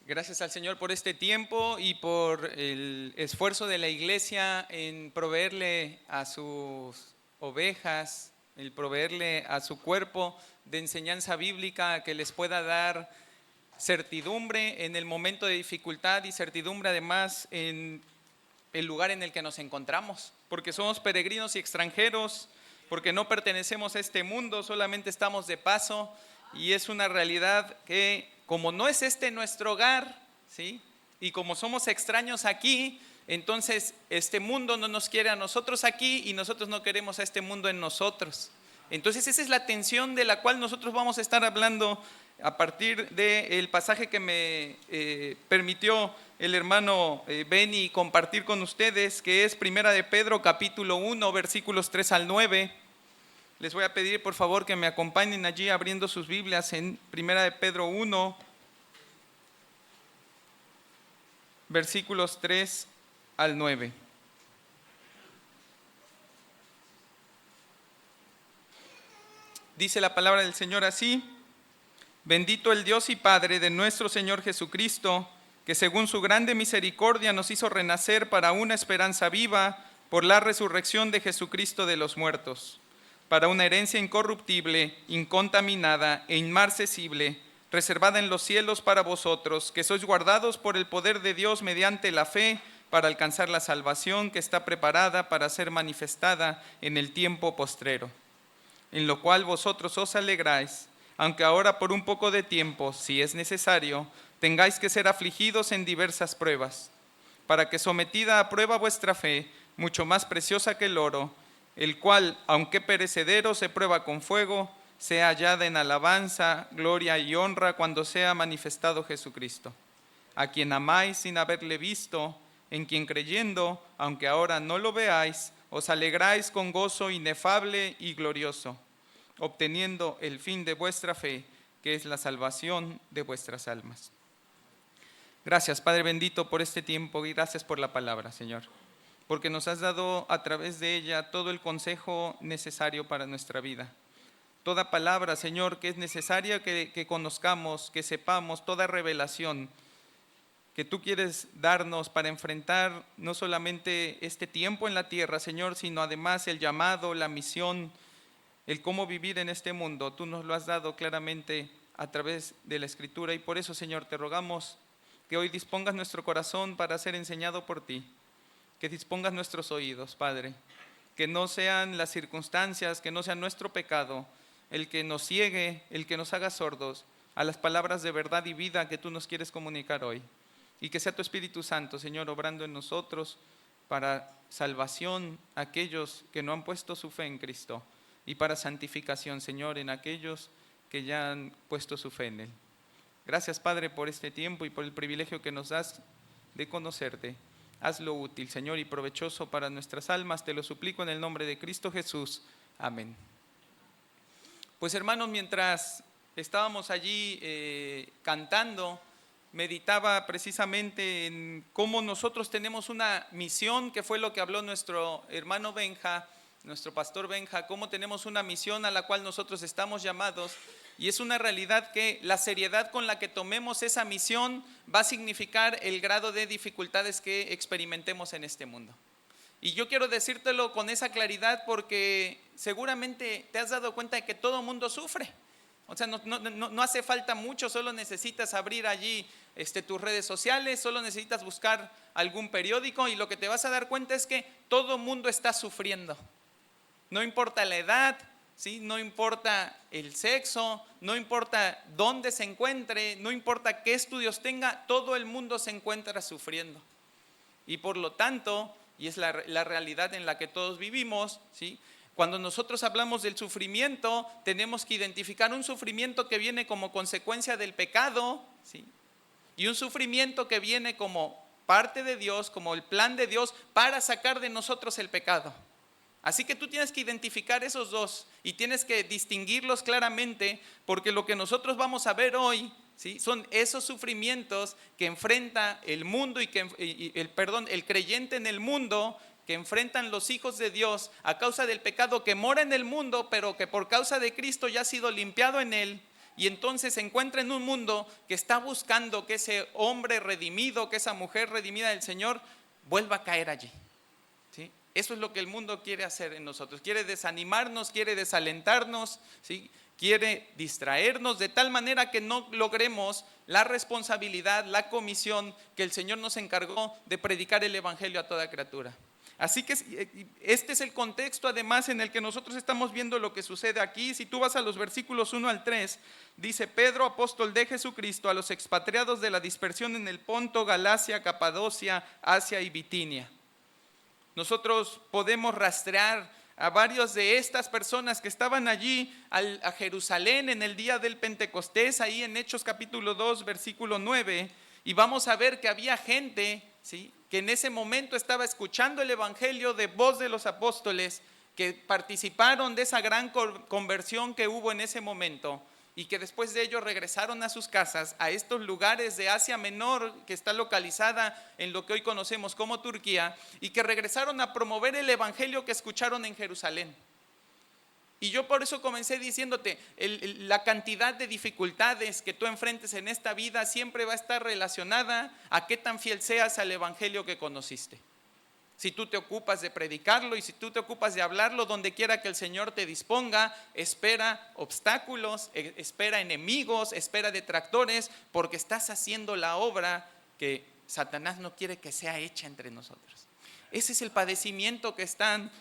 Gracias al Señor por este tiempo y por el esfuerzo de la iglesia en proveerle a sus ovejas, el proveerle a su cuerpo de enseñanza bíblica que les pueda dar certidumbre en el momento de dificultad y certidumbre además en el lugar en el que nos encontramos, porque somos peregrinos y extranjeros, porque no pertenecemos a este mundo, solamente estamos de paso y es una realidad que como no es este nuestro hogar, ¿sí? Y como somos extraños aquí, entonces este mundo no nos quiere a nosotros aquí y nosotros no queremos a este mundo en nosotros. Entonces esa es la tensión de la cual nosotros vamos a estar hablando a partir del pasaje que me permitió el hermano Benny compartir con ustedes, que es Primera de Pedro capítulo 1 versículos 3 al 9. Les voy a pedir por favor que me acompañen allí abriendo sus Biblias en Primera de Pedro 1 versículos 3 al 9. Dice la palabra del Señor así: Bendito el Dios y Padre de nuestro Señor Jesucristo, que según su grande misericordia nos hizo renacer para una esperanza viva por la resurrección de Jesucristo de los muertos, para una herencia incorruptible, incontaminada e inmarcesible, reservada en los cielos para vosotros, que sois guardados por el poder de Dios mediante la fe, para alcanzar la salvación que está preparada para ser manifestada en el tiempo postrero, en lo cual vosotros os alegráis, aunque ahora por un poco de tiempo, si es necesario, tengáis que ser afligidos en diversas pruebas, para que sometida a prueba vuestra fe, mucho más preciosa que el oro, el cual, aunque perecedero, se prueba con fuego, sea hallada en alabanza, gloria y honra cuando sea manifestado Jesucristo, a quien amáis sin haberle visto, en quien creyendo, aunque ahora no lo veáis, os alegráis con gozo inefable y glorioso, obteniendo el fin de vuestra fe, que es la salvación de vuestras almas. Gracias, Padre bendito, por este tiempo y gracias por la palabra, Señor, porque nos has dado a través de ella todo el consejo necesario para nuestra vida. Toda palabra, Señor, que es necesaria que conozcamos, que sepamos, toda revelación que tú quieres darnos para enfrentar no solamente este tiempo en la tierra, Señor, sino además el llamado, la misión, el cómo vivir en este mundo. Tú nos lo has dado claramente a través de la Escritura y por eso, Señor, te rogamos que hoy dispongas nuestro corazón para ser enseñado por ti, que dispongas nuestros oídos, Padre, que no sean las circunstancias, que no sea nuestro pecado el que nos ciegue, el que nos haga sordos a las palabras de verdad y vida que tú nos quieres comunicar hoy. Y que sea tu Espíritu Santo, Señor, obrando en nosotros para salvación a aquellos que no han puesto su fe en Cristo y para santificación, Señor, en aquellos que ya han puesto su fe en Él. Gracias, Padre, por este tiempo y por el privilegio que nos das de conocerte. Hazlo útil, Señor, y provechoso para nuestras almas. Te lo suplico en el nombre de Cristo Jesús. Amén. Pues hermanos, mientras estábamos allí cantando, meditaba precisamente en cómo nosotros tenemos una misión, que fue lo que habló nuestro hermano Benja, nuestro pastor Benja, cómo tenemos una misión a la cual nosotros estamos llamados, y es una realidad que la seriedad con la que tomemos esa misión va a significar el grado de dificultades que experimentemos en este mundo. Y yo quiero decírtelo con esa claridad porque seguramente te has dado cuenta de que todo mundo sufre. O sea, no hace falta mucho, solo necesitas abrir allí tus redes sociales, solo necesitas buscar algún periódico y lo que te vas a dar cuenta es que todo mundo está sufriendo. No importa la edad, ¿sí? No importa el sexo, no importa dónde se encuentre, no importa qué estudios tenga, todo el mundo se encuentra sufriendo. Y por lo tanto, y es la realidad en la que todos vivimos, ¿sí? Cuando nosotros hablamos del sufrimiento, tenemos que identificar un sufrimiento que viene como consecuencia del pecado, ¿sí? Y un sufrimiento que viene como parte de Dios, como el plan de Dios para sacar de nosotros el pecado. Así que tú tienes que identificar esos dos y tienes que distinguirlos claramente, porque lo que nosotros vamos a ver hoy, ¿sí? Son esos sufrimientos que enfrenta el mundo el creyente en el mundo, que enfrentan los hijos de Dios a causa del pecado que mora en el mundo, pero que por causa de Cristo ya ha sido limpiado en él y entonces se encuentra en un mundo que está buscando que ese hombre redimido, que esa mujer redimida del Señor vuelva a caer allí. ¿Sí? Eso es lo que el mundo quiere hacer en nosotros. Quiere desanimarnos, quiere desalentarnos, ¿sí? Quiere distraernos de tal manera que no logremos la responsabilidad, la comisión que el Señor nos encargó de predicar el Evangelio a toda criatura. Así que este es el contexto además en el que nosotros estamos viendo lo que sucede aquí. Si tú vas a los versículos 1 al 3, dice: Pedro, apóstol de Jesucristo, a los expatriados de la dispersión en el Ponto, Galacia, Capadocia, Asia y Bitinia. Nosotros podemos rastrear a varios de estas personas que estaban allí a Jerusalén en el día del Pentecostés, ahí en Hechos capítulo 2, versículo 9, y vamos a ver que había gente, ¿sí?, que en ese momento estaba escuchando el Evangelio de voz de los apóstoles, que participaron de esa gran conversión que hubo en ese momento, y que después de ello regresaron a sus casas, a estos lugares de Asia Menor, que está localizada en lo que hoy conocemos como Turquía, y que regresaron a promover el Evangelio que escucharon en Jerusalén. Y yo por eso comencé diciéndote, la cantidad de dificultades que tú enfrentes en esta vida siempre va a estar relacionada a qué tan fiel seas al Evangelio que conociste. Si tú te ocupas de predicarlo y si tú te ocupas de hablarlo donde quiera que el Señor te disponga, espera obstáculos, espera enemigos, espera detractores, porque estás haciendo la obra que Satanás no quiere que sea hecha entre nosotros. Ese es el padecimiento que están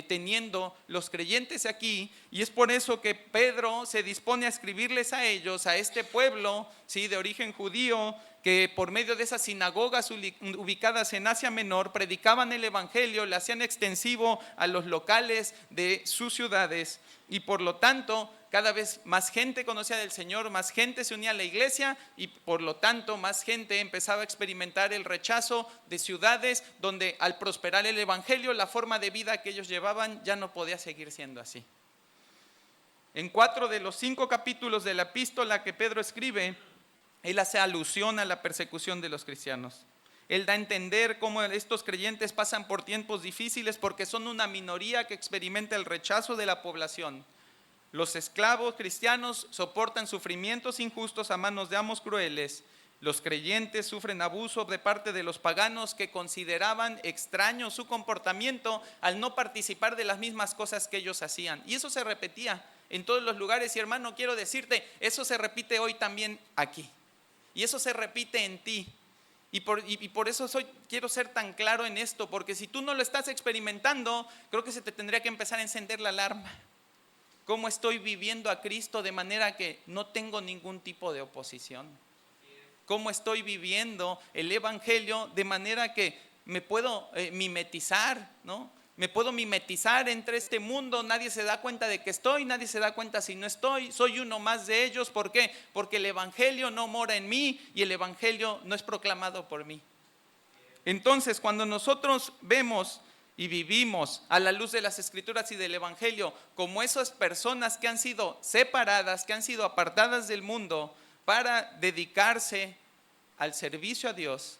teniendo los creyentes aquí, y es por eso que Pedro se dispone a escribirles a ellos, a este pueblo, ¿sí?, de origen judío, que por medio de esas sinagogas ubicadas en Asia Menor predicaban el Evangelio, le hacían extensivo a los locales de sus ciudades, y por lo tanto cada vez más gente conocía del Señor, más gente se unía a la iglesia, y por lo tanto más gente empezaba a experimentar el rechazo de ciudades donde al prosperar el Evangelio, la forma de vida que ellos llevaban ya no podía seguir siendo así. En 4 de los 5 capítulos de la epístola que Pedro escribe, él hace alusión a la persecución de los cristianos. Él da a entender cómo estos creyentes pasan por tiempos difíciles porque son una minoría que experimenta el rechazo de la población. Los esclavos cristianos soportan sufrimientos injustos a manos de amos crueles. Los creyentes sufren abuso de parte de los paganos que consideraban extraño su comportamiento al no participar de las mismas cosas que ellos hacían. Y eso se repetía en todos los lugares. Y hermano, quiero decirte, eso se repite hoy también aquí. Y eso se repite en ti. Y por eso quiero ser tan claro en esto, porque si tú no lo estás experimentando, creo que se te tendría que empezar a encender la alarma. ¿Cómo estoy viviendo a Cristo de manera que no tengo ningún tipo de oposición? ¿Cómo estoy viviendo el Evangelio de manera que me puedo mimetizar, ¿no? Me puedo mimetizar entre este mundo, nadie se da cuenta de que estoy, nadie se da cuenta si no estoy, soy uno más de ellos. ¿Por qué? Porque el Evangelio no mora en mí y el Evangelio no es proclamado por mí. Entonces, cuando nosotros vemos y vivimos a la luz de las Escrituras y del Evangelio como esas personas que han sido separadas, que han sido apartadas del mundo para dedicarse al servicio a Dios,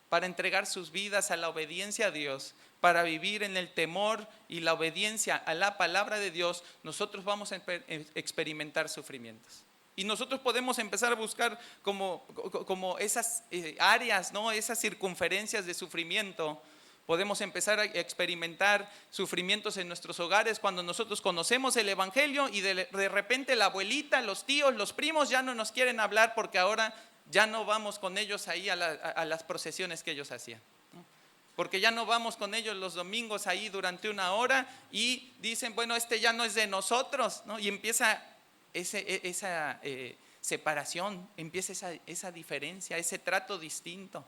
para entregar sus vidas a la obediencia a Dios, para vivir en el temor y la obediencia a la palabra de Dios, nosotros vamos a experimentar sufrimientos. Y nosotros podemos empezar a buscar como esas áreas, ¿no?, esas circunferencias de sufrimiento. Podemos empezar a experimentar sufrimientos en nuestros hogares cuando nosotros conocemos el Evangelio y de repente la abuelita, los tíos, los primos ya no nos quieren hablar porque ahora ya no vamos con ellos ahí a las procesiones que ellos hacían. Porque ya no vamos con ellos los domingos ahí durante una hora y dicen, bueno, este ya no es de nosotros, ¿no? Y empieza esa separación, empieza esa diferencia, ese trato distinto.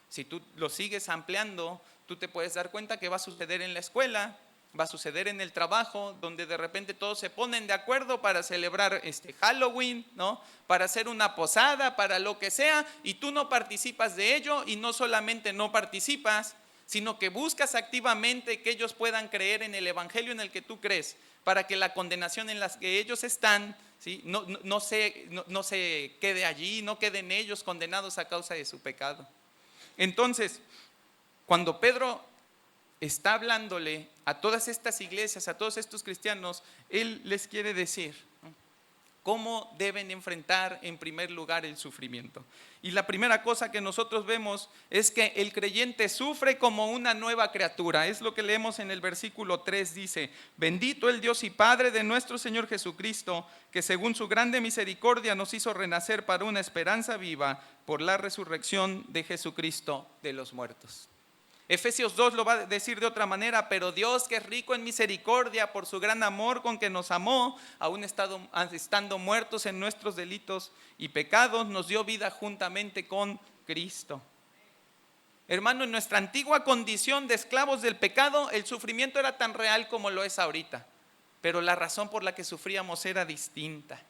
Si tú lo sigues ampliando, tú te puedes dar cuenta que va a suceder en la escuela, va a suceder en el trabajo, donde de repente todos se ponen de acuerdo para celebrar Halloween, ¿no?, para hacer una posada, para lo que sea, y tú no participas de ello, y no solamente no participas, sino que buscas activamente que ellos puedan creer en el Evangelio en el que tú crees, para que la condenación en la que ellos están, ¿sí?, no se quede allí, no queden ellos condenados a causa de su pecado. Entonces, cuando Pedro está hablándole a todas estas iglesias, a todos estos cristianos, él les quiere decir, ¿no?, cómo deben enfrentar en primer lugar el sufrimiento. Y la primera cosa que nosotros vemos es que el creyente sufre como una nueva criatura. Es lo que leemos en el versículo 3, dice: bendito el Dios y Padre de nuestro Señor Jesucristo, que según su grande misericordia nos hizo renacer para una esperanza viva por la resurrección de Jesucristo de los muertos. Efesios 2 lo va a decir de otra manera: pero Dios, que es rico en misericordia, por su gran amor con que nos amó, aún estando muertos en nuestros delitos y pecados, nos dio vida juntamente con Cristo. Hermano, en nuestra antigua condición de esclavos del pecado, el sufrimiento era tan real como lo es ahorita, pero la razón por la que sufríamos era distinta.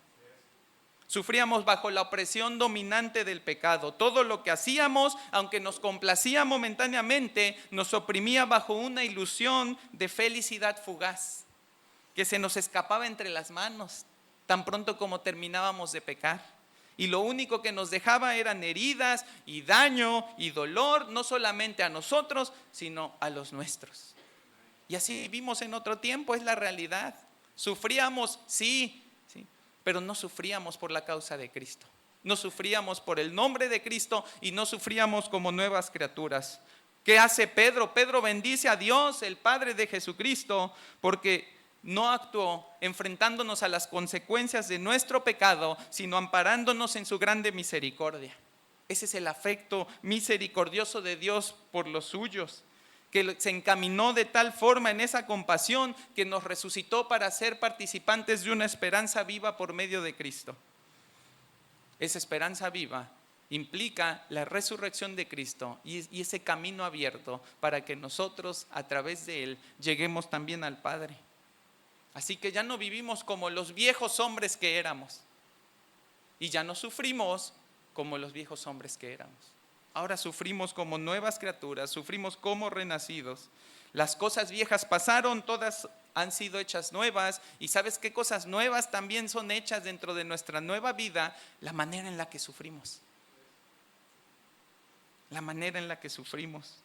Sufríamos bajo la opresión dominante del pecado. Todo lo que hacíamos, aunque nos complacía momentáneamente, nos oprimía bajo una ilusión de felicidad fugaz, que se nos escapaba entre las manos tan pronto como terminábamos de pecar. Y lo único que nos dejaba eran heridas y daño y dolor, no solamente a nosotros, sino a los nuestros. Y así vivimos en otro tiempo, es la realidad. Sufríamos, sí, pero no sufríamos por la causa de Cristo. No sufríamos por el nombre de Cristo y no sufríamos como nuevas criaturas. ¿Qué hace Pedro? Pedro bendice a Dios, el Padre de Jesucristo, porque no actuó enfrentándonos a las consecuencias de nuestro pecado, sino amparándonos en su grande misericordia. Ese es el afecto misericordioso de Dios por los suyos, que se encaminó de tal forma en esa compasión que nos resucitó para ser participantes de una esperanza viva por medio de Cristo. Esa esperanza viva implica la resurrección de Cristo y ese camino abierto para que nosotros a través de Él lleguemos también al Padre. Así que ya no vivimos como los viejos hombres que éramos y ya no sufrimos como los viejos hombres que éramos. Ahora sufrimos como nuevas criaturas, sufrimos como renacidos. Las cosas viejas pasaron, todas han sido hechas nuevas. ¿Y sabes qué cosas nuevas también son hechas dentro de nuestra nueva vida? La manera en la que sufrimos. La manera en la que sufrimos.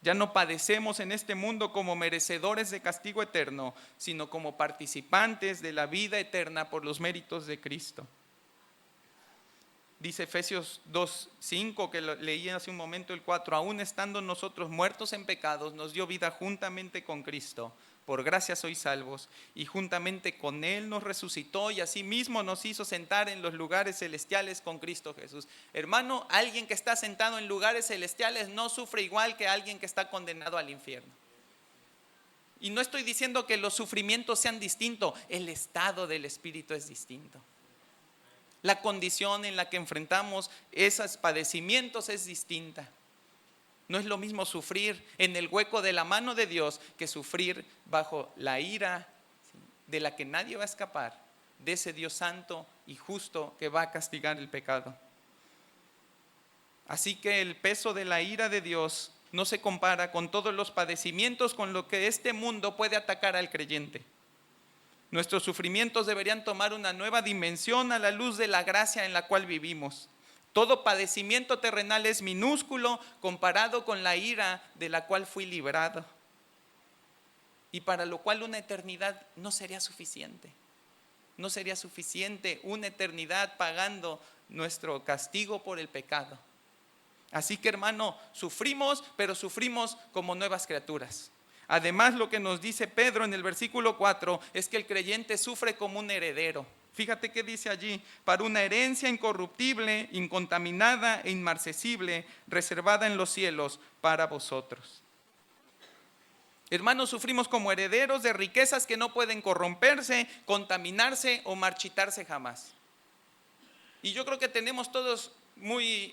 Ya no padecemos en este mundo como merecedores de castigo eterno, sino como participantes de la vida eterna por los méritos de Cristo. Dice Efesios 2:5, que leí hace un momento el 4, aún estando nosotros muertos en pecados, nos dio vida juntamente con Cristo. Por gracia sois salvos, y juntamente con Él nos resucitó y asimismo nos hizo sentar en los lugares celestiales con Cristo Jesús. Hermano, alguien que está sentado en lugares celestiales no sufre igual que alguien que está condenado al infierno. Y no estoy diciendo que los sufrimientos sean distintos, el estado del espíritu es distinto. La condición en la que enfrentamos esos padecimientos es distinta. No es lo mismo sufrir en el hueco de la mano de Dios que sufrir bajo la ira de la que nadie va a escapar, de ese Dios santo y justo que va a castigar el pecado. Así que el peso de la ira de Dios no se compara con todos los padecimientos con los que este mundo puede atacar al creyente. Nuestros sufrimientos deberían tomar una nueva dimensión a la luz de la gracia en la cual vivimos. Todo padecimiento terrenal es minúsculo comparado con la ira de la cual fui librado. Y para lo cual una eternidad no sería suficiente. No sería suficiente una eternidad pagando nuestro castigo por el pecado. Así que, hermano, sufrimos, pero sufrimos como nuevas criaturas. Además, lo que nos dice Pedro en el versículo 4 es que el creyente sufre como un heredero. Fíjate qué dice allí: para una herencia incorruptible, incontaminada e inmarcesible, reservada en los cielos para vosotros. Hermanos, sufrimos como herederos de riquezas que no pueden corromperse, contaminarse o marchitarse jamás. Y yo creo que tenemos todos muy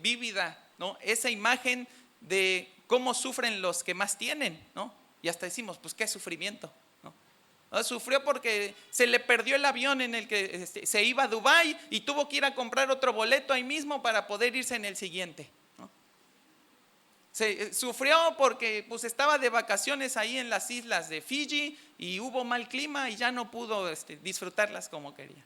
vívida, ¿no?, esa imagen de cómo sufren los que más tienen, ¿no? Y hasta decimos, pues qué sufrimiento, ¿no? Sufrió porque se le perdió el avión en el que se iba a Dubái y tuvo que ir a comprar otro boleto ahí mismo para poder irse en el siguiente, ¿no? Sufrió porque pues estaba de vacaciones ahí en las islas de Fiji y hubo mal clima y ya no pudo disfrutarlas como quería.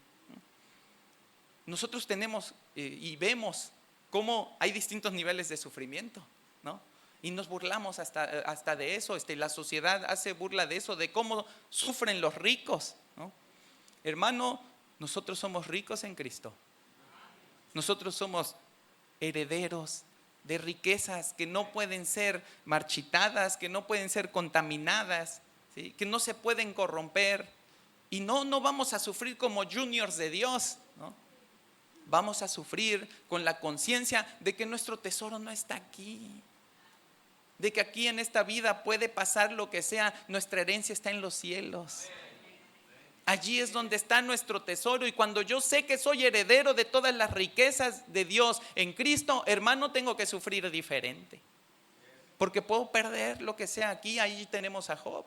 Nosotros tenemos y vemos cómo hay distintos niveles de sufrimiento, ¿no? Y nos burlamos hasta de eso. La sociedad hace burla de eso, de cómo sufren los ricos, ¿no? Hermano, nosotros somos ricos en Cristo. Nosotros somos herederos de riquezas que no pueden ser marchitadas, que no pueden ser contaminadas, ¿sí? Que no se pueden corromper. Y no vamos a sufrir como juniors de Dios, ¿no? Vamos a sufrir con la conciencia de que nuestro tesoro no está aquí, de que aquí en esta vida puede pasar lo que sea, nuestra herencia está en los cielos. Allí es donde está nuestro tesoro, y cuando yo sé que soy heredero de todas las riquezas de Dios en Cristo, hermano, tengo que sufrir diferente, porque puedo perder lo que sea aquí. Ahí tenemos a Job.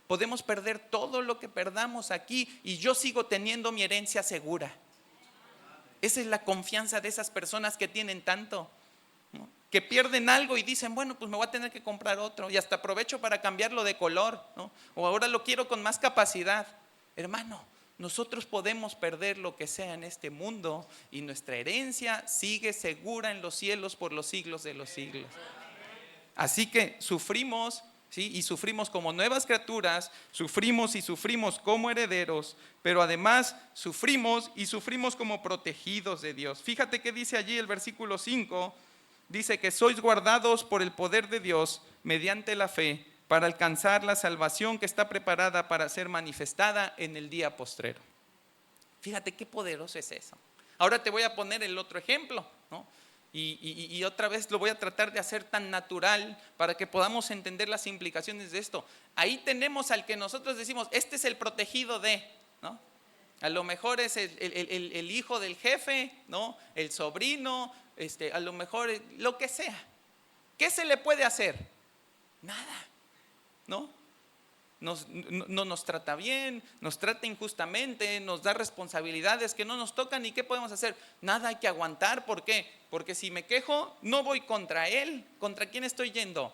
Podemos perder todo lo que perdamos aquí y yo sigo teniendo mi herencia segura. Esa es la confianza de esas personas que tienen tanto, ¿no? Que pierden algo y dicen, bueno, pues me voy a tener que comprar otro y hasta aprovecho para cambiarlo de color, ¿no? O ahora lo quiero con más capacidad. Hermano, nosotros podemos perder lo que sea en este mundo y nuestra herencia sigue segura en los cielos por los siglos de los siglos. Así que sufrimos, ¿sí? Y sufrimos como nuevas criaturas, sufrimos y sufrimos como herederos, pero además sufrimos y sufrimos como protegidos de Dios. Fíjate que dice allí el versículo 5, dice que sois guardados por el poder de Dios mediante la fe para alcanzar la salvación que está preparada para ser manifestada en el día postrero. Fíjate qué poderoso es eso. Ahora te voy a poner el otro ejemplo, ¿no? Y otra vez lo voy a tratar de hacer tan natural para que podamos entender las implicaciones de esto. Ahí tenemos al que nosotros decimos, este es el protegido de, ¿no? A lo mejor es el hijo del jefe, ¿no? El sobrino, a lo mejor lo que sea. ¿Qué se le puede hacer? Nada, ¿no? No nos trata bien, nos trata injustamente, nos da responsabilidades que no nos tocan. ¿Y qué podemos hacer? Nada, hay que aguantar. ¿Por qué? Porque si me quejo, no voy contra él. ¿Contra quién estoy yendo?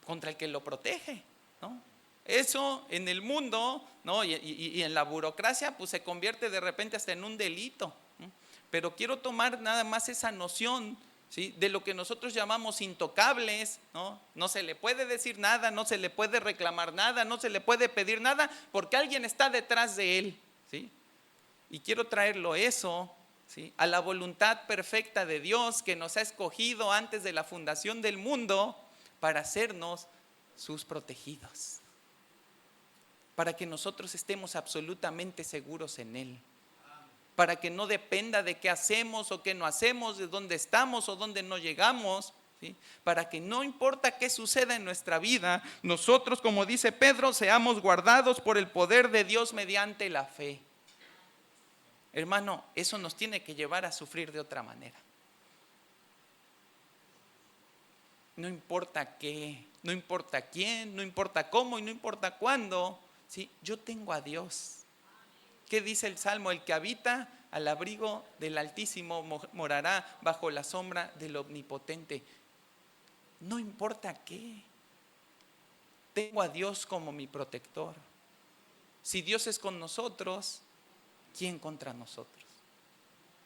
Contra el que lo protege, ¿no? Eso en el mundo, ¿no? y en la burocracia pues se convierte de repente hasta en un delito, ¿no? Pero quiero tomar nada más esa noción, ¿sí? De lo que nosotros llamamos intocables, ¿no? No se le puede decir nada, no se le puede reclamar nada, no se le puede pedir nada, porque alguien está detrás de él, ¿sí? Y quiero traerlo eso, ¿sí? A la voluntad perfecta de Dios, que nos ha escogido antes de la fundación del mundo para hacernos sus protegidos, para que nosotros estemos absolutamente seguros en Él, para que no dependa de qué hacemos o qué no hacemos, de dónde estamos o dónde no llegamos, ¿sí? Para que no importa qué suceda en nuestra vida, nosotros, como dice Pedro, seamos guardados por el poder de Dios mediante la fe. Hermano, eso nos tiene que llevar a sufrir de otra manera. No importa qué, no importa quién, no importa cómo y no importa cuándo, ¿sí? Yo tengo a Dios. ¿Qué dice el Salmo? El que habita al abrigo del Altísimo morará bajo la sombra del Omnipotente. No importa qué, tengo a Dios como mi protector. Si Dios es con nosotros, ¿quién contra nosotros?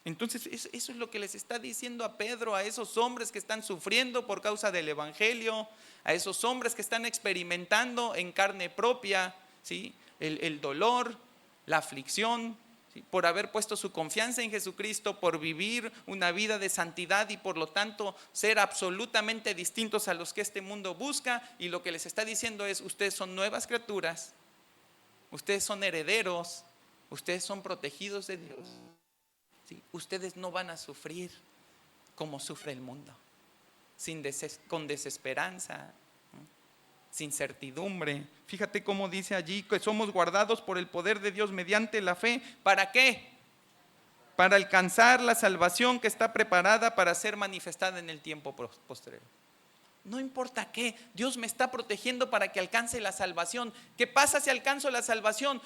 Entonces eso es lo que les está diciendo a Pedro, a esos hombres que están sufriendo por causa del Evangelio, a esos hombres que están experimentando en carne propia, ¿sí? El dolor, la aflicción, ¿sí? Por haber puesto su confianza en Jesucristo, por vivir una vida de santidad y por lo tanto ser absolutamente distintos a los que este mundo busca. Y lo que les está diciendo es, ustedes son nuevas criaturas, ustedes son herederos, ustedes son protegidos de Dios, ¿sí? Ustedes no van a sufrir como sufre el mundo, con desesperanza, sin certidumbre. Fíjate cómo dice allí que somos guardados por el poder de Dios mediante la fe. ¿Para qué? Para alcanzar la salvación que está preparada para ser manifestada en el tiempo postrero. No importa qué, Dios me está protegiendo para que alcance la salvación. ¿Qué pasa si alcanzo la salvación?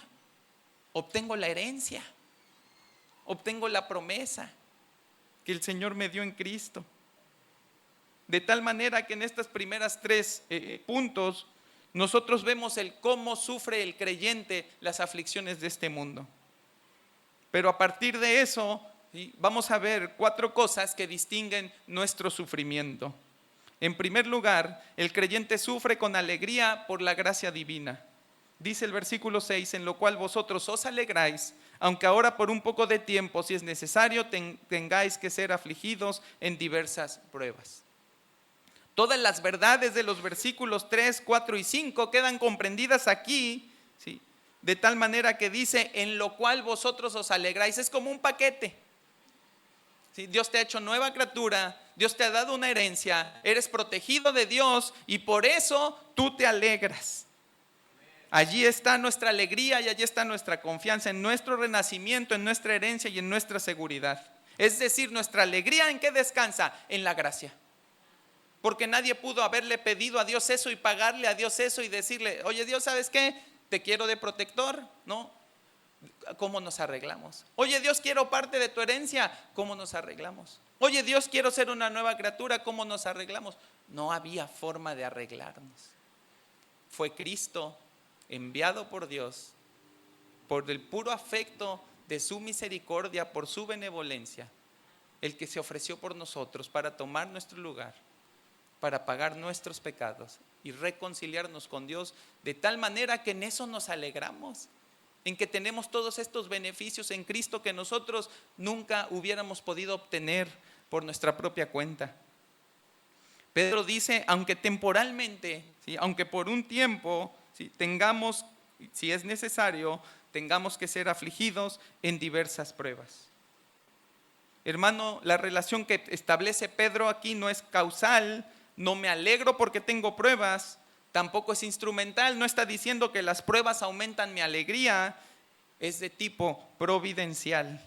Obtengo la herencia, obtengo la promesa que el Señor me dio en Cristo. De tal manera que en estas primeras tres puntos nosotros vemos el cómo sufre el creyente las aflicciones de este mundo. Pero a partir de eso, ¿sí? Vamos a ver 4 cosas que distinguen nuestro sufrimiento. En primer lugar, el creyente sufre con alegría por la gracia divina. Dice el versículo 6, en lo cual vosotros os alegráis, aunque ahora por un poco de tiempo, si es necesario, tengáis que ser afligidos en diversas pruebas. Todas las verdades de los versículos 3, 4 y 5 quedan comprendidas aquí, ¿sí? De tal manera que dice, en lo cual vosotros os alegráis. Es como un paquete. ¿Sí? Dios te ha hecho nueva criatura, Dios te ha dado una herencia, eres protegido de Dios y por eso tú te alegras. Allí está nuestra alegría y allí está nuestra confianza, en nuestro renacimiento, en nuestra herencia y en nuestra seguridad. Es decir, nuestra alegría, ¿en qué descansa? En la gracia. Porque nadie pudo haberle pedido a Dios eso y pagarle a Dios eso y decirle, oye Dios, ¿sabes qué? Te quiero de protector, ¿no? ¿Cómo nos arreglamos? Oye Dios, quiero parte de tu herencia, ¿cómo nos arreglamos? Oye Dios, quiero ser una nueva criatura, ¿cómo nos arreglamos? No había forma de arreglarnos. Fue Cristo enviado por Dios, por el puro afecto de su misericordia, por su benevolencia, el que se ofreció por nosotros para tomar nuestro lugar, para pagar nuestros pecados y reconciliarnos con Dios, de tal manera que en eso nos alegramos, en que tenemos todos estos beneficios en Cristo que nosotros nunca hubiéramos podido obtener por nuestra propia cuenta. Pedro dice, aunque temporalmente, ¿sí? Aunque por un tiempo, ¿sí? Tengamos, si es necesario, tengamos que ser afligidos en diversas pruebas. Hermano, la relación que establece Pedro aquí no es causal. No me alegro porque tengo pruebas, tampoco es instrumental, no está diciendo que las pruebas aumentan mi alegría, es de tipo providencial.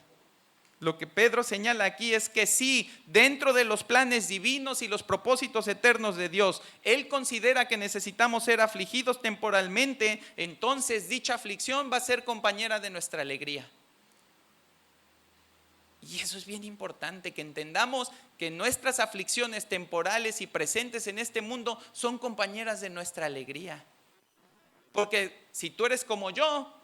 Lo que Pedro señala aquí es que sí, dentro de los planes divinos y los propósitos eternos de Dios, Él considera que necesitamos ser afligidos temporalmente, entonces dicha aflicción va a ser compañera de nuestra alegría. Y eso es bien importante, que entendamos que nuestras aflicciones temporales y presentes en este mundo son compañeras de nuestra alegría. Porque si tú eres como yo,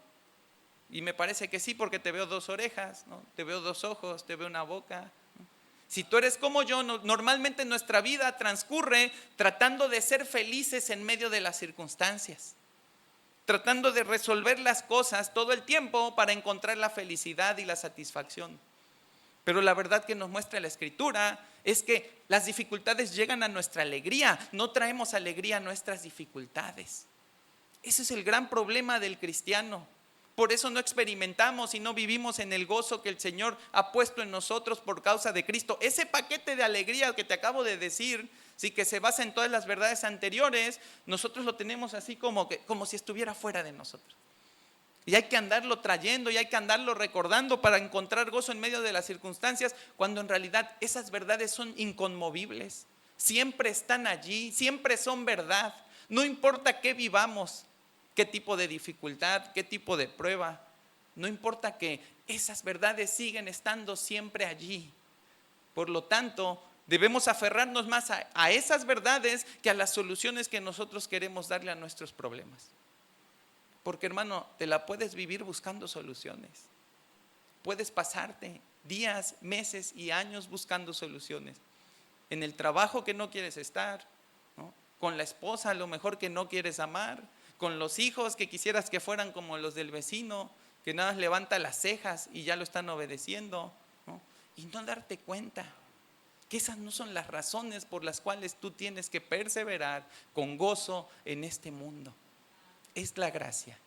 y me parece que sí, porque te veo 2 orejas, ¿no? Te veo 2 ojos, te veo una boca, ¿no? Si tú eres como yo, normalmente nuestra vida transcurre tratando de ser felices en medio de las circunstancias, tratando de resolver las cosas todo el tiempo para encontrar la felicidad y la satisfacción. Pero la verdad que nos muestra la Escritura es que las dificultades llegan a nuestra alegría, no traemos alegría a nuestras dificultades. Ese es el gran problema del cristiano. Por eso no experimentamos y no vivimos en el gozo que el Señor ha puesto en nosotros por causa de Cristo. Ese paquete de alegría que te acabo de decir, sí, que se basa en todas las verdades anteriores, nosotros lo tenemos así como si estuviera fuera de nosotros. Y hay que andarlo trayendo y hay que andarlo recordando para encontrar gozo en medio de las circunstancias, cuando en realidad esas verdades son inconmovibles. Siempre están allí, siempre son verdad. No importa qué vivamos, qué tipo de dificultad, qué tipo de prueba. No importa, que esas verdades siguen estando siempre allí. Por lo tanto, debemos aferrarnos más a esas verdades que a las soluciones que nosotros queremos darle a nuestros problemas. Porque, hermano, te la puedes vivir buscando soluciones. Puedes pasarte días, meses y años buscando soluciones. En el trabajo que no quieres estar, ¿no? Con la esposa a lo mejor que no quieres amar, con los hijos que quisieras que fueran como los del vecino, que nada más levanta las cejas y ya lo están obedeciendo, ¿no? Y no darte cuenta que esas no son las razones por las cuales tú tienes que perseverar con gozo en este mundo. Es la gracia,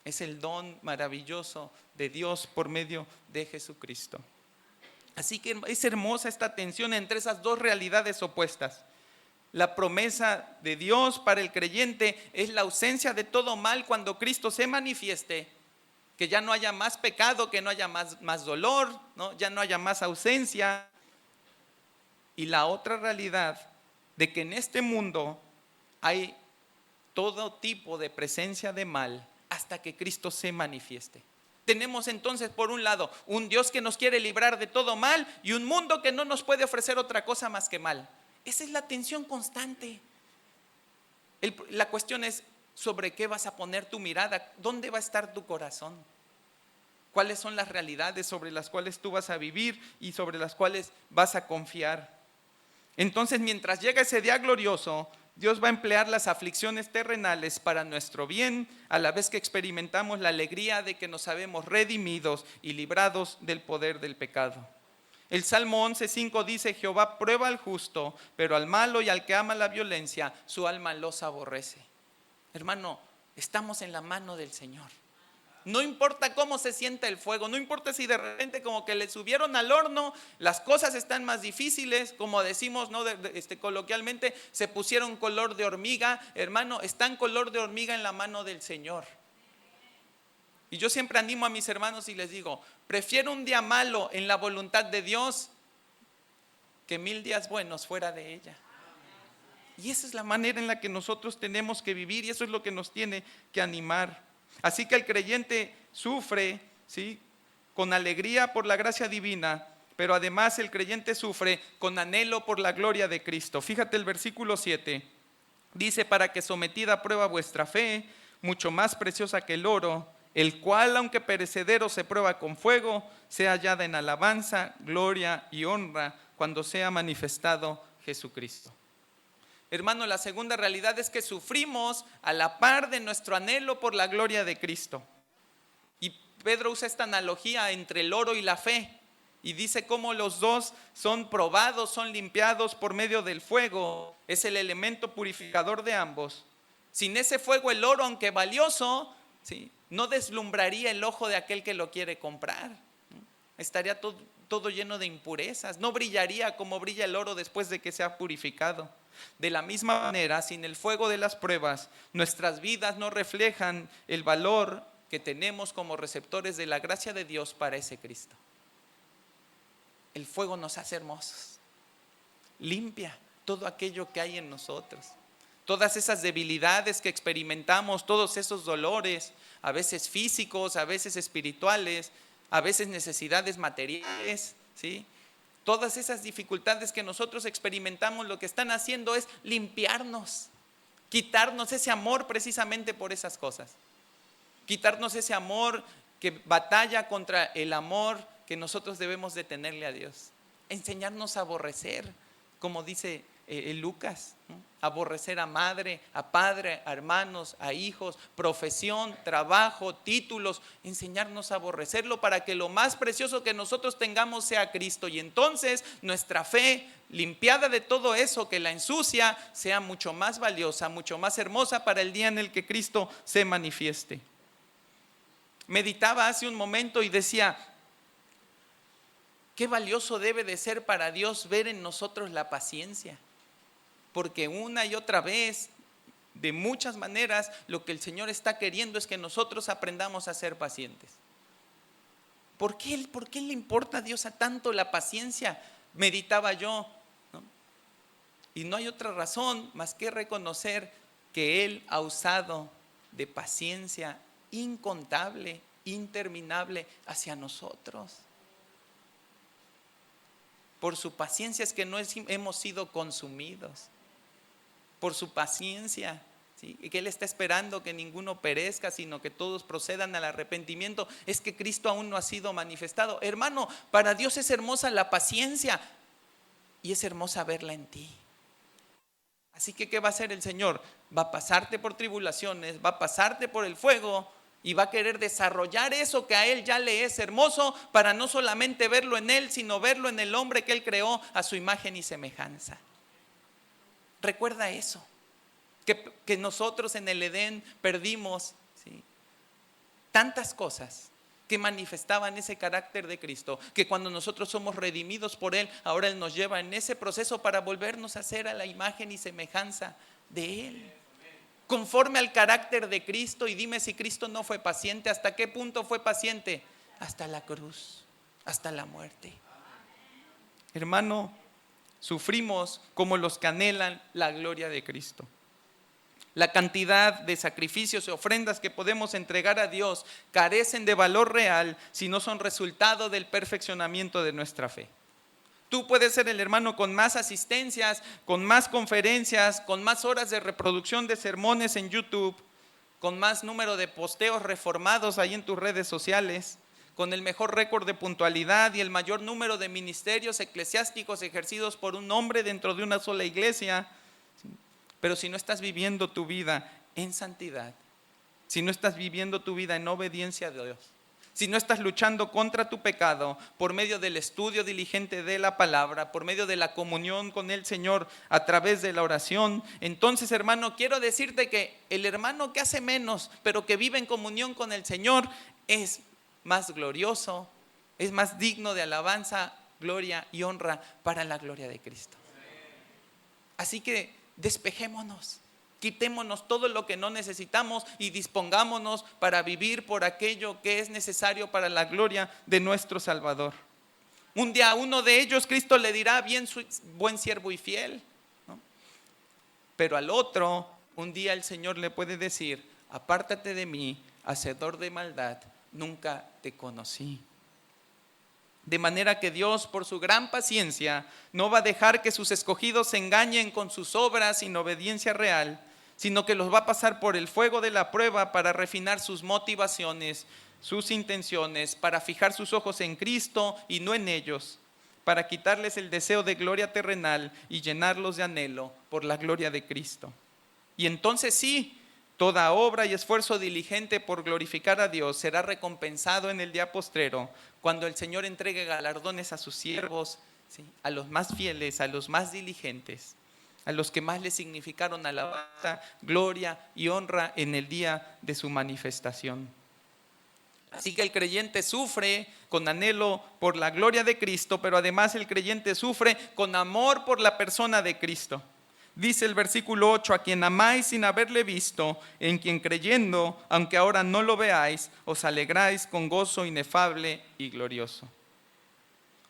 es el don maravilloso de Dios por medio de Jesucristo. Así que es hermosa esta tensión entre esas dos realidades opuestas. La promesa de Dios para el creyente es la ausencia de todo mal cuando Cristo se manifieste, que ya no haya más pecado, que no haya más dolor, ¿no? Ya no haya más ausencia. Y la otra realidad de que en este mundo hay todo tipo de presencia de mal hasta que Cristo se manifieste. Tenemos entonces, por un lado, un Dios que nos quiere librar de todo mal y un mundo que no nos puede ofrecer otra cosa más que mal. Esa es la tensión constante. La cuestión es sobre qué vas a poner tu mirada, dónde va a estar tu corazón, cuáles son las realidades sobre las cuales tú vas a vivir y sobre las cuales vas a confiar. Entonces, mientras llega ese día glorioso, Dios va a emplear las aflicciones terrenales para nuestro bien, a la vez que experimentamos la alegría de que nos sabemos redimidos y librados del poder del pecado. El Salmo 11:5 dice: Jehová prueba al justo, pero al malo y al que ama la violencia, su alma los aborrece. Hermano, estamos en la mano del Señor. No importa cómo se sienta el fuego, no importa si de repente como que le subieron al horno, las cosas están más difíciles, como decimos, ¿no? Coloquialmente, se pusieron color de hormiga. Hermano, están color de hormiga en la mano del Señor. Y yo siempre animo a mis hermanos y les digo: prefiero un día malo en la voluntad de Dios que 1000 días buenos fuera de ella. Y esa es la manera en la que nosotros tenemos que vivir, y eso es lo que nos tiene que animar. Así que el creyente sufre, ¿sí?, con alegría por la gracia divina, pero además el creyente sufre con anhelo por la gloria de Cristo. Fíjate el versículo 7, dice: para que sometida a prueba vuestra fe, mucho más preciosa que el oro, el cual aunque perecedero se prueba con fuego, sea hallada en alabanza, gloria y honra cuando sea manifestado Jesucristo. Hermano, la segunda realidad es que sufrimos a la par de nuestro anhelo por la gloria de Cristo. Y Pedro usa esta analogía entre el oro y la fe, y dice cómo los dos son probados, son limpiados por medio del fuego. Es el elemento purificador de ambos. Sin ese fuego, el oro, aunque valioso, ¿sí?, no deslumbraría el ojo de aquel que lo quiere comprar. Estaría todo lleno de impurezas. No brillaría como brilla el oro después de que se ha purificado. De la misma manera, sin el fuego de las pruebas, nuestras vidas no reflejan el valor que tenemos como receptores de la gracia de Dios para ese Cristo. El fuego nos hace hermosos, limpia todo aquello que hay en nosotros, todas esas debilidades que experimentamos, todos esos dolores, a veces físicos, a veces espirituales, a veces necesidades materiales, ¿sí? Todas esas dificultades que nosotros experimentamos, lo que están haciendo es limpiarnos, quitarnos ese amor precisamente por esas cosas, quitarnos ese amor que batalla contra el amor que nosotros debemos de tenerle a Dios, enseñarnos a aborrecer, como dice Lucas, ¿no? Aborrecer a madre, a padre, a hermanos, a hijos, profesión, trabajo, títulos, enseñarnos a aborrecerlo para que lo más precioso que nosotros tengamos sea Cristo, y entonces nuestra fe, limpiada de todo eso que la ensucia, sea mucho más valiosa, mucho más hermosa para el día en el que Cristo se manifieste. Meditaba hace un momento y decía: qué valioso debe de ser para Dios ver en nosotros la paciencia. Porque una y otra vez, de muchas maneras, lo que el Señor está queriendo es que nosotros aprendamos a ser pacientes. ¿Por qué le importa a Dios a tanto la paciencia? Meditaba yo, ¿no? Y no hay otra razón más que reconocer que Él ha usado de paciencia incontable, interminable hacia nosotros. Por su paciencia es que no hemos sido consumidos. Por su paciencia, ¿sí?, que Él está esperando que ninguno perezca, sino que todos procedan al arrepentimiento, es que Cristo aún no ha sido manifestado. Hermano, para Dios es hermosa la paciencia y es hermosa verla en ti. Así que ¿qué va a hacer el Señor? Va a pasarte por tribulaciones, va a pasarte por el fuego y va a querer desarrollar eso que a Él ya le es hermoso, para no solamente verlo en Él, sino verlo en el hombre que Él creó a su imagen y semejanza. Recuerda eso, que nosotros en el Edén perdimos, ¿sí?, tantas cosas que manifestaban ese carácter de Cristo, que cuando nosotros somos redimidos por Él, ahora Él nos lleva en ese proceso para volvernos a hacer a la imagen y semejanza de Él, conforme al carácter de Cristo. Y dime, si Cristo no fue paciente, ¿hasta qué punto fue paciente? Hasta la cruz, hasta la muerte. Hermano, sufrimos como los que anhelan la gloria de Cristo. La cantidad de sacrificios y ofrendas que podemos entregar a Dios carecen de valor real si no son resultado del perfeccionamiento de nuestra fe. Tú puedes ser el hermano con más asistencias, con más conferencias, con más horas de reproducción de sermones en YouTube, con más número de posteos reformados ahí en tus redes sociales, con el mejor récord de puntualidad y el mayor número de ministerios eclesiásticos ejercidos por un hombre dentro de una sola iglesia. Pero si no estás viviendo tu vida en santidad, si no estás viviendo tu vida en obediencia a Dios, si no estás luchando contra tu pecado por medio del estudio diligente de la palabra, por medio de la comunión con el Señor a través de la oración, entonces, hermano, quiero decirte que el hermano que hace menos, pero que vive en comunión con el Señor, es más glorioso, es más digno de alabanza, gloria y honra para la gloria de Cristo. Así que despejémonos. Quitémonos todo lo que no necesitamos y dispongámonos para vivir por aquello que es necesario para la gloria de nuestro Salvador. Un día a uno de ellos Cristo le dirá: bien, buen siervo y fiel, ¿no? Pero al otro, un día el Señor le puede decir: apártate de mí, hacedor de maldad, nunca te conocí. De manera que Dios, por su gran paciencia, no va a dejar que sus escogidos se engañen con sus obras sin obediencia real, sino que los va a pasar por el fuego de la prueba para refinar sus motivaciones, sus intenciones, para fijar sus ojos en Cristo y no en ellos, para quitarles el deseo de gloria terrenal y llenarlos de anhelo por la gloria de Cristo. Y entonces sí, toda obra y esfuerzo diligente por glorificar a Dios será recompensado en el día postrero, cuando el Señor entregue galardones a sus siervos, ¿sí?, a los más fieles, a los más diligentes, a los que más le significaron alabanza, gloria y honra en el día de su manifestación. Así que el creyente sufre con anhelo por la gloria de Cristo, pero además el creyente sufre con amor por la persona de Cristo. Dice el versículo 8: a quien amáis sin haberle visto, en quien creyendo, aunque ahora no lo veáis, os alegráis con gozo inefable y glorioso.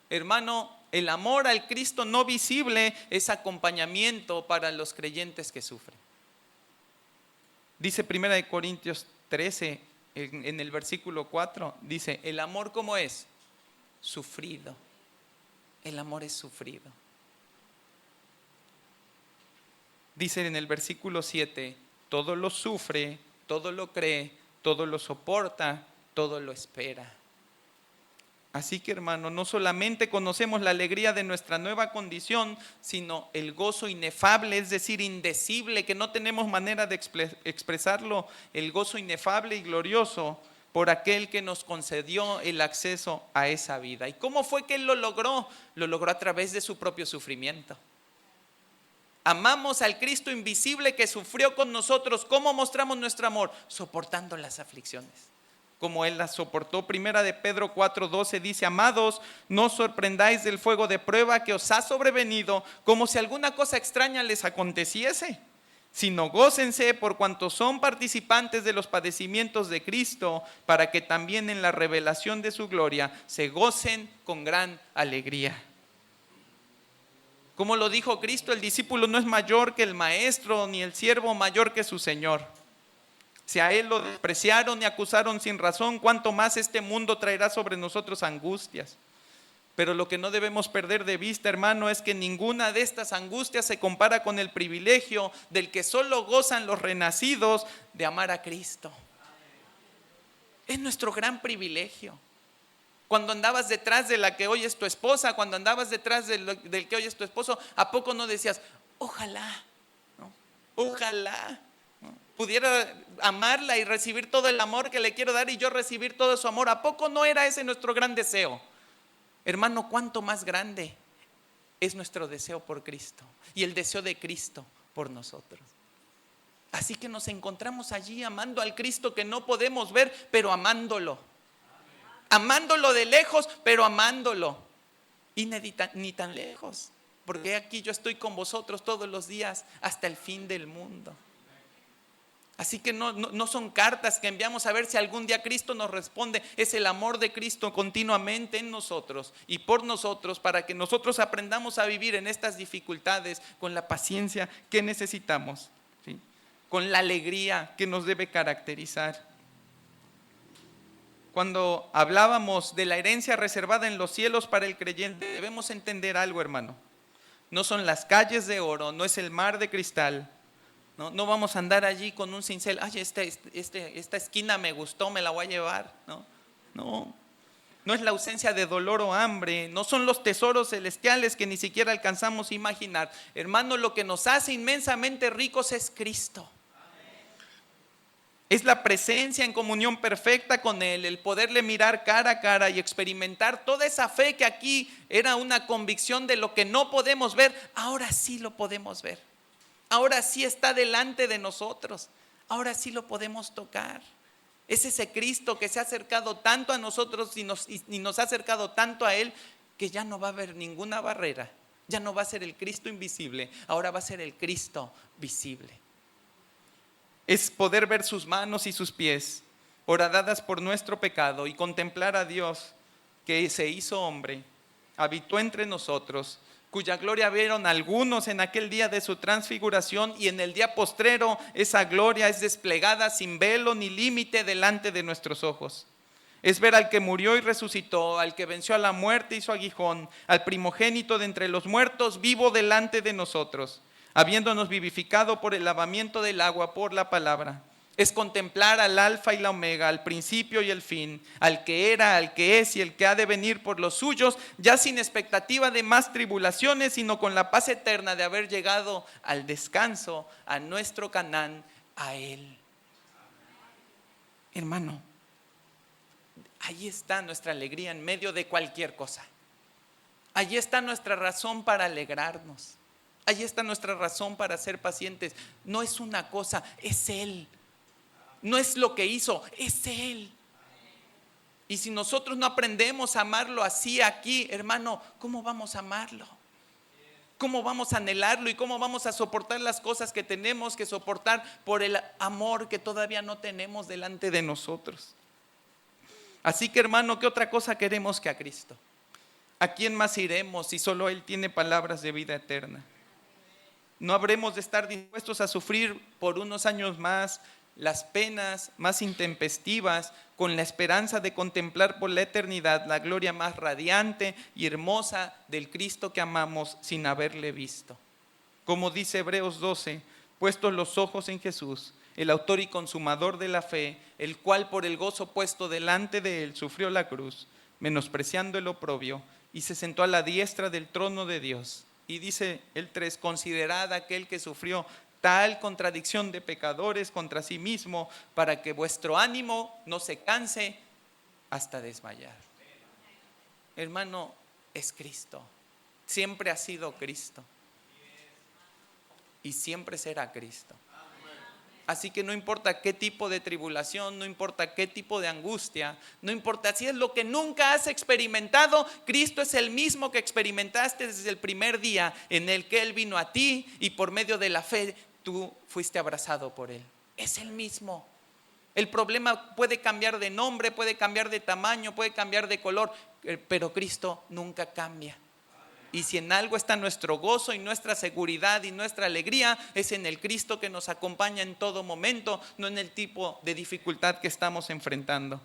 Hermano, el amor al Cristo no visible es acompañamiento para los creyentes que sufren. Dice 1 Corintios 13, en el versículo 4, dice: el amor, ¿cómo es? Sufrido. El amor es sufrido. Dice en el versículo 7, todo lo sufre, todo lo cree, todo lo soporta, todo lo espera. Así que, hermano, no solamente conocemos la alegría de nuestra nueva condición, sino el gozo inefable, es decir, indecible, que no tenemos manera de expresarlo, el gozo inefable y glorioso por aquel que nos concedió el acceso a esa vida. ¿Y cómo fue que Él lo logró? Lo logró a través de su propio sufrimiento. Amamos al Cristo invisible que sufrió con nosotros. ¿Cómo mostramos nuestro amor? Soportando las aflicciones, como Él las soportó. Primera de Pedro 4:12 dice: amados, no os sorprendáis del fuego de prueba que os ha sobrevenido, como si alguna cosa extraña les aconteciese, sino gócense por cuanto son participantes de los padecimientos de Cristo, para que también en la revelación de su gloria se gocen con gran alegría. Como lo dijo Cristo, el discípulo no es mayor que el maestro, ni el siervo mayor que su Señor. Si a Él lo despreciaron y acusaron sin razón, cuánto más este mundo traerá sobre nosotros angustias. Pero lo que no debemos perder de vista, hermano, es que ninguna de estas angustias se compara con el privilegio del que solo gozan los renacidos de amar a Cristo. Es nuestro gran privilegio. Cuando andabas detrás de la que hoy es tu esposa, cuando andabas detrás del que hoy es tu esposo, ¿a poco no decías: ojalá, ¿no? Ojalá, ¿no?, pudiera amarla y recibir todo el amor que le quiero dar y yo recibir todo su amor? ¿A poco no era ese nuestro gran deseo? Hermano, ¿cuánto más grande es nuestro deseo por Cristo y el deseo de Cristo por nosotros? Así que nos encontramos allí amando al Cristo que no podemos ver, pero amándolo. Amándolo de lejos, pero amándolo. Y ni tan lejos, porque aquí yo estoy con vosotros todos los días hasta el fin del mundo. Así que no son cartas que enviamos a ver si algún día Cristo nos responde. Es el amor de Cristo continuamente en nosotros y por nosotros, para que nosotros aprendamos a vivir en estas dificultades con la paciencia que necesitamos, ¿sí?, con la alegría que nos debe caracterizar. Cuando hablábamos de la herencia reservada en los cielos para el creyente, debemos entender algo, hermano. No son las calles de oro, no es el mar de cristal. No vamos a andar allí con un cincel: ay, esta esquina me gustó, me la voy a llevar. No. no es la ausencia de dolor o hambre, no son los tesoros celestiales que ni siquiera alcanzamos a imaginar. Hermano, lo que nos hace inmensamente ricos es Cristo. Es la presencia en comunión perfecta con Él, el poderle mirar cara a cara y experimentar toda esa fe que aquí era una convicción de lo que no podemos ver, ahora sí lo podemos ver. Ahora sí está delante de nosotros, ahora sí lo podemos tocar. Es ese Cristo que se ha acercado tanto a nosotros y nos ha acercado tanto a Él, que ya no va a haber ninguna barrera. Ya no va a ser el Cristo invisible, ahora va a ser el Cristo visible. Es poder ver sus manos y sus pies, horadadas por nuestro pecado, y contemplar a Dios que se hizo hombre, habitó entre nosotros, cuya gloria vieron algunos en aquel día de su transfiguración, y en el día postrero esa gloria es desplegada sin velo ni límite delante de nuestros ojos. Es ver al que murió y resucitó, al que venció a la muerte y su aguijón, al primogénito de entre los muertos, vivo delante de nosotros, habiéndonos vivificado por el lavamiento del agua por la palabra. Es contemplar al alfa y la omega, al principio y el fin, al que era, al que es y el que ha de venir por los suyos, ya sin expectativa de más tribulaciones, sino con la paz eterna de haber llegado al descanso, a nuestro Canaán, a Él. Hermano, ahí está nuestra alegría en medio de cualquier cosa. Allí está nuestra razón para alegrarnos. Allí está nuestra razón para ser pacientes. No es una cosa, es Él. No es lo que hizo, es Él. Y si nosotros no aprendemos a amarlo así aquí, hermano, ¿cómo vamos a amarlo? ¿Cómo vamos a anhelarlo? ¿Y cómo vamos a soportar las cosas que tenemos que soportar por el amor que todavía no tenemos delante de nosotros? Así que, hermano, ¿qué otra cosa queremos que a Cristo? ¿A quién más iremos si solo Él tiene palabras de vida eterna? No habremos de estar dispuestos a sufrir por unos años más las penas más intempestivas, con la esperanza de contemplar por la eternidad la gloria más radiante y hermosa del Cristo que amamos sin haberle visto. Como dice Hebreos 12, puestos los ojos en Jesús, el autor y consumador de la fe, el cual por el gozo puesto delante de él sufrió la cruz, menospreciando el oprobio, y se sentó a la diestra del trono de Dios. Y dice el 3, considerad aquel que sufrió tal contradicción de pecadores contra sí mismo, para que vuestro ánimo no se canse hasta desmayar. Hermano, es Cristo. Siempre ha sido Cristo. Y siempre será Cristo. Así que no importa qué tipo de tribulación, no importa qué tipo de angustia, no importa si es lo que nunca has experimentado, Cristo es el mismo que experimentaste desde el primer día en el que Él vino a ti y por medio de la fe tú fuiste abrazado por Él. Es el mismo. El problema puede cambiar de nombre, puede cambiar de tamaño, puede cambiar de color, pero Cristo nunca cambia. Y si en algo está nuestro gozo y nuestra seguridad y nuestra alegría, es en el Cristo que nos acompaña en todo momento, no en el tipo de dificultad que estamos enfrentando.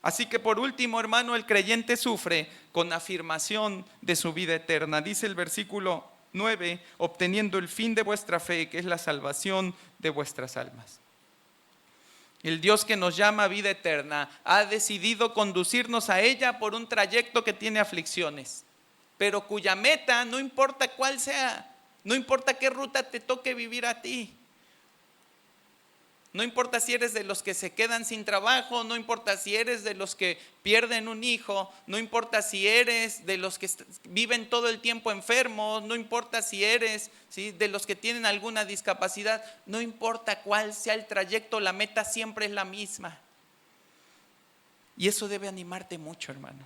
Así que por último, hermano, el creyente sufre con afirmación de su vida eterna. Dice el versículo 9, obteniendo el fin de vuestra fe, que es la salvación de vuestras almas. El Dios que nos llama a vida eterna ha decidido conducirnos a ella por un trayecto que tiene aflicciones, pero cuya meta, no importa cuál sea, no importa qué ruta te toque vivir a ti, no importa si eres de los que se quedan sin trabajo, no importa si eres de los que pierden un hijo, no importa si eres de los que viven todo el tiempo enfermos, no importa si eres, ¿sí?, de los que tienen alguna discapacidad, no importa cuál sea el trayecto, la meta siempre es la misma. Y eso debe animarte mucho, hermano.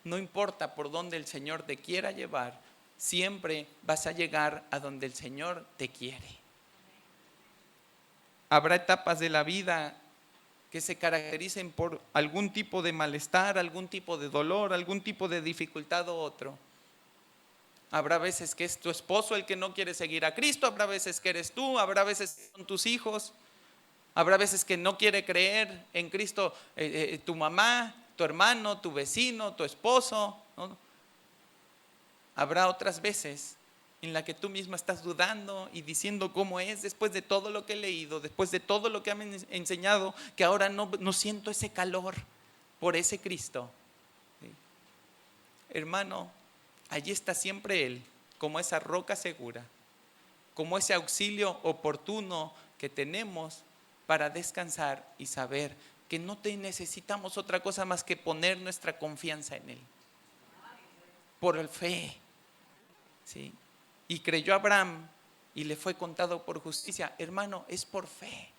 No importa por dónde el Señor te quiera llevar, siempre vas a llegar a donde el Señor te quiere. Habrá etapas de la vida que se caractericen por algún tipo de malestar, algún tipo de dolor, algún tipo de dificultad u otro. Habrá veces que es tu esposo el que no quiere seguir a Cristo, habrá veces que eres tú, habrá veces que son tus hijos, habrá veces que no quiere creer en Cristo tu mamá, tu hermano, tu vecino, tu esposo, ¿no? Habrá otras veces en la que tú misma estás dudando y diciendo cómo es, después de todo lo que he leído, después de todo lo que me han enseñado, que ahora no siento ese calor por ese Cristo. ¿Sí? Hermano, allí está siempre Él, como esa roca segura, como ese auxilio oportuno que tenemos para descansar y saber que no necesitamos otra cosa más que poner nuestra confianza en Él. Por fe. ¿Sí? Y creyó Abraham y le fue contado por justicia. Hermano, es por fe.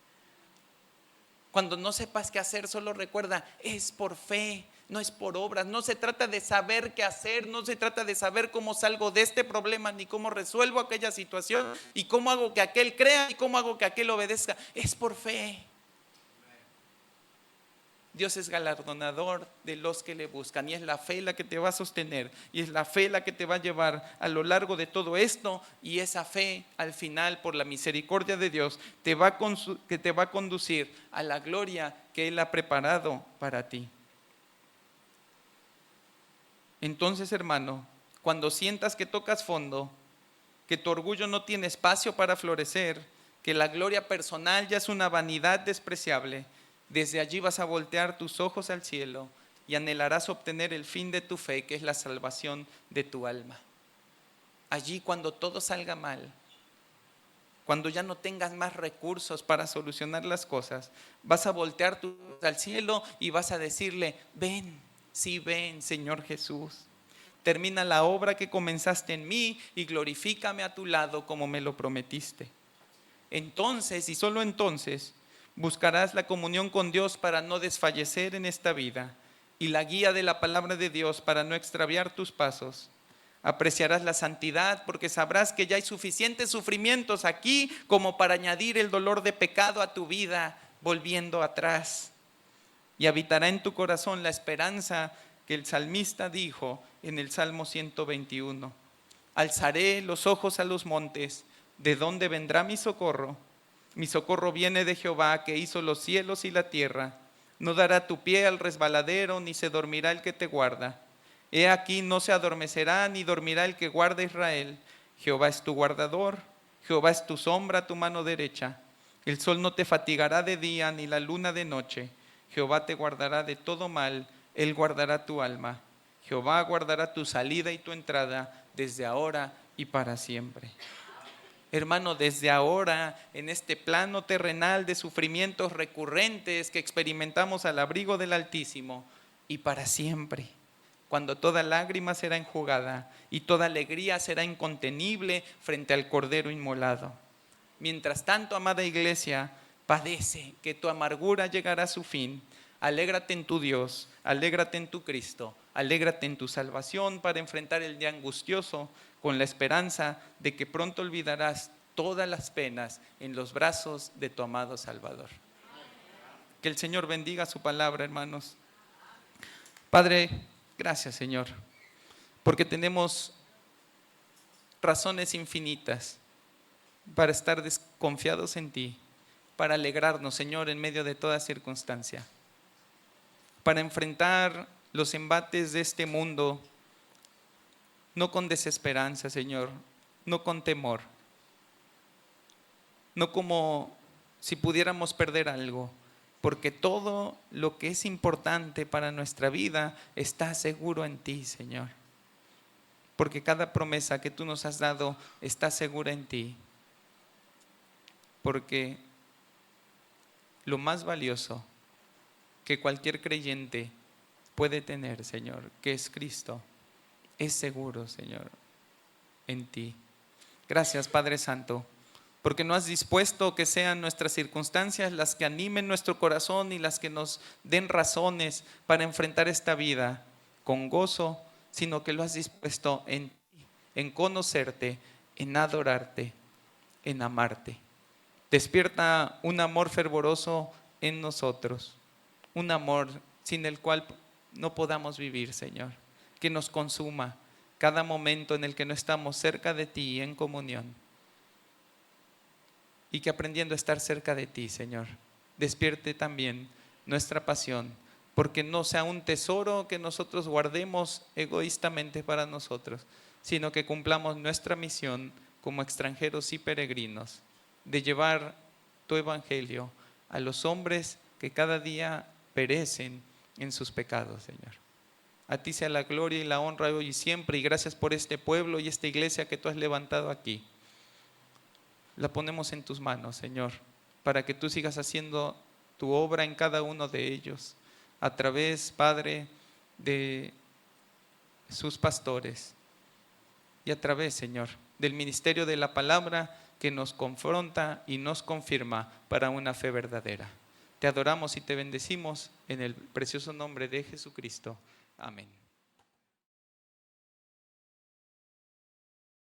Cuando no sepas qué hacer, solo recuerda, es por fe, no es por obras. No se trata de saber qué hacer, no se trata de saber cómo salgo de este problema, ni cómo resuelvo aquella situación, y cómo hago que aquel crea, y cómo hago que aquel obedezca. Es por fe. Dios es galardonador de los que le buscan, y es la fe la que te va a sostener, y es la fe la que te va a llevar a lo largo de todo esto, y esa fe al final, por la misericordia de Dios, que te va a conducir a la gloria que Él ha preparado para ti. Entonces, hermano, cuando sientas que tocas fondo, que tu orgullo no tiene espacio para florecer, que la gloria personal ya es una vanidad despreciable, desde allí vas a voltear tus ojos al cielo y anhelarás obtener el fin de tu fe, que es la salvación de tu alma. Allí, cuando todo salga mal, cuando ya no tengas más recursos para solucionar las cosas, vas a voltear tus ojos al cielo y vas a decirle: ven, sí, ven, Señor Jesús. Termina la obra que comenzaste en mí y glorifícame a tu lado como me lo prometiste. Entonces, y solo entonces, buscarás la comunión con Dios para no desfallecer en esta vida, y la guía de la palabra de Dios para no extraviar tus pasos. Apreciarás la santidad porque sabrás que ya hay suficientes sufrimientos aquí como para añadir el dolor de pecado a tu vida, volviendo atrás. Y habitará en tu corazón la esperanza que el salmista dijo en el Salmo 121. Alzaré los ojos a los montes, ¿de dónde vendrá mi socorro? Mi socorro viene de Jehová, que hizo los cielos y la tierra. No dará tu pie al resbaladero, ni se dormirá el que te guarda. He aquí, no se adormecerá, ni dormirá el que guarda a Israel. Jehová es tu guardador, Jehová es tu sombra a tu mano derecha. El sol no te fatigará de día, ni la luna de noche. Jehová te guardará de todo mal, Él guardará tu alma. Jehová guardará tu salida y tu entrada, desde ahora y para siempre. Hermano, desde ahora, en este plano terrenal de sufrimientos recurrentes que experimentamos al abrigo del Altísimo, y para siempre, cuando toda lágrima será enjugada y toda alegría será incontenible frente al Cordero inmolado. Mientras tanto, amada iglesia, padece, que tu amargura llegará a su fin. Alégrate en tu Dios, alégrate en tu Cristo, alégrate en tu salvación para enfrentar el día angustioso, con la esperanza de que pronto olvidarás todas las penas en los brazos de tu amado Salvador. Que el Señor bendiga su palabra, hermanos. Padre, gracias, Señor, porque tenemos razones infinitas para estar desconfiados en ti, para alegrarnos, Señor, en medio de toda circunstancia, para enfrentar los embates de este mundo, no con desesperanza, Señor, no con temor, no como si pudiéramos perder algo, porque todo lo que es importante para nuestra vida está seguro en ti, Señor, porque cada promesa que tú nos has dado está segura en ti, porque lo más valioso que cualquier creyente puede tener, Señor, que es Cristo, es seguro, Señor, en ti. Gracias, Padre Santo, porque no has dispuesto que sean nuestras circunstancias las que animen nuestro corazón y las que nos den razones para enfrentar esta vida con gozo, sino que lo has dispuesto en ti, en conocerte, en adorarte, en amarte. Despierta un amor fervoroso en nosotros, un amor sin el cual no podamos vivir, Señor, que nos consuma cada momento en el que no estamos cerca de ti en comunión, y que aprendiendo a estar cerca de ti, Señor, despierte también nuestra pasión, porque no sea un tesoro que nosotros guardemos egoístamente para nosotros, sino que cumplamos nuestra misión como extranjeros y peregrinos, de llevar tu evangelio a los hombres que cada día perecen en sus pecados, Señor. A ti sea la gloria y la honra hoy y siempre, y gracias por este pueblo y esta iglesia que tú has levantado aquí. La ponemos en tus manos, Señor, para que tú sigas haciendo tu obra en cada uno de ellos, a través, Padre, de sus pastores y a través, Señor, del ministerio de la palabra que nos confronta y nos confirma para una fe verdadera. Te adoramos y te bendecimos en el precioso nombre de Jesucristo. Amén.